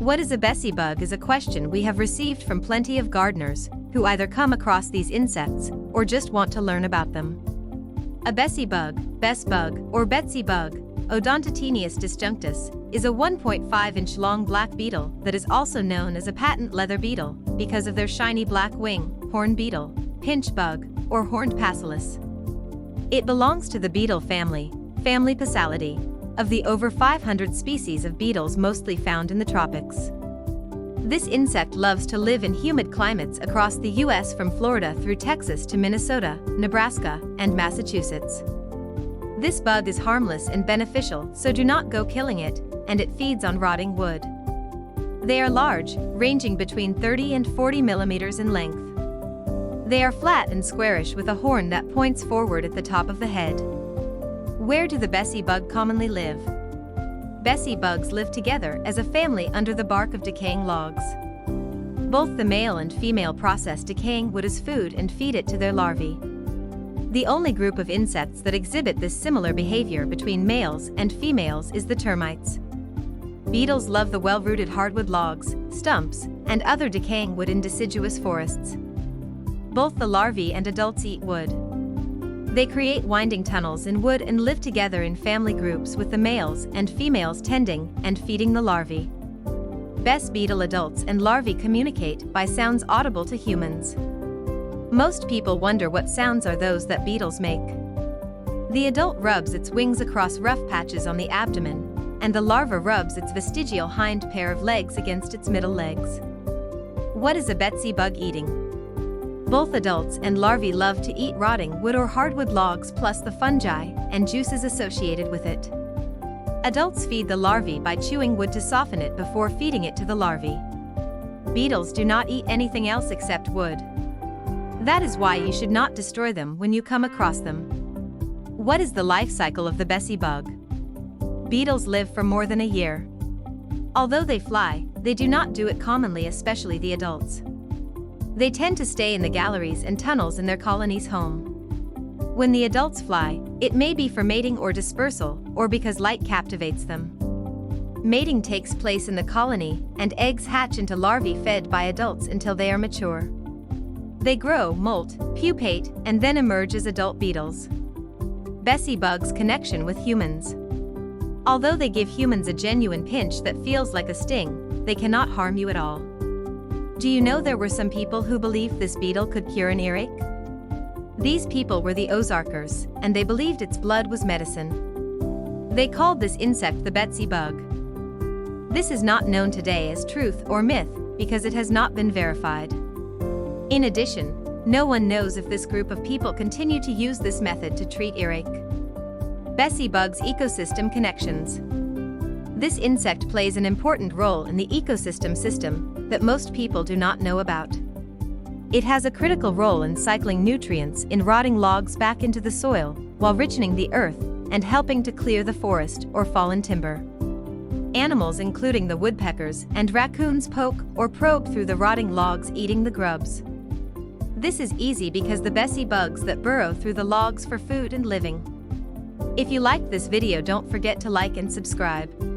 What is a Bessie bug is a question we have received from plenty of gardeners who either come across these insects or just want to learn about them. A Bessie bug, Bess bug, or Betsy bug, Odontotenius disjunctus, is a 1.5-inch long black beetle that is also known as a patent leather beetle because of their shiny black wing, horn beetle, pinch bug, or horned passalis. It belongs to the beetle family Passalidae, of the over 500 species of beetles mostly found in the tropics. This insect loves to live in humid climates across the U.S. from Florida through Texas to Minnesota, Nebraska, and Massachusetts. This bug is harmless and beneficial, so do not go killing it, and it feeds on rotting wood. They are large, ranging between 30 and 40 millimeters in length. They are flat and squarish with a horn that points forward at the top of the head. Where do the Bessie bug commonly live? Bessie bugs live together as a family under the bark of decaying logs. Both the male and female process decaying wood as food and feed it to their larvae. The only group of insects that exhibit this similar behavior between males and females is the termites. Beetles love the well-rooted hardwood logs, stumps, and other decaying wood in deciduous forests. Both the larvae and adults eat wood. They create winding tunnels in wood and live together in family groups with the males and females tending and feeding the larvae. Bess beetle adults and larvae communicate by sounds audible to humans. Most people wonder what sounds are those that beetles make. The adult rubs its wings across rough patches on the abdomen, and the larva rubs its vestigial hind pair of legs against its middle legs. What is a Betsy bug eating? Both adults and larvae love to eat rotting wood or hardwood logs plus the fungi and juices associated with it. Adults feed the larvae by chewing wood to soften it before feeding it to the larvae. Beetles do not eat anything else except wood. That is why you should not destroy them when you come across them. What is the life cycle of the Bessie bug? Beetles live for more than a year. Although they fly, they do not do it commonly, especially the adults. They tend to stay in the galleries and tunnels in their colony's home. When the adults fly, it may be for mating or dispersal, or because light captivates them. Mating takes place in the colony, and eggs hatch into larvae fed by adults until they are mature. They grow, molt, pupate, and then emerge as adult beetles. Bessie bugs' connection with humans. Although they give humans a genuine pinch that feels like a sting, they cannot harm you at all. Do you know there were some people who believed this beetle could cure an earache? These people were the Ozarkers, and they believed its blood was medicine. They called this insect the Betsy bug. This is not known today as truth or myth because it has not been verified. In addition, no one knows if this group of people continue to use this method to treat earache. Bessie bug's ecosystem connections. This insect plays an important role in the ecosystem system that most people do not know about. It has a critical role in cycling nutrients in rotting logs back into the soil while richening the earth and helping to clear the forest or fallen timber. Animals including the woodpeckers and raccoons poke or probe through the rotting logs, eating the grubs. This is easy because the Bessie bugs that burrow through the logs for food and living. If you liked this video, don't forget to like and subscribe.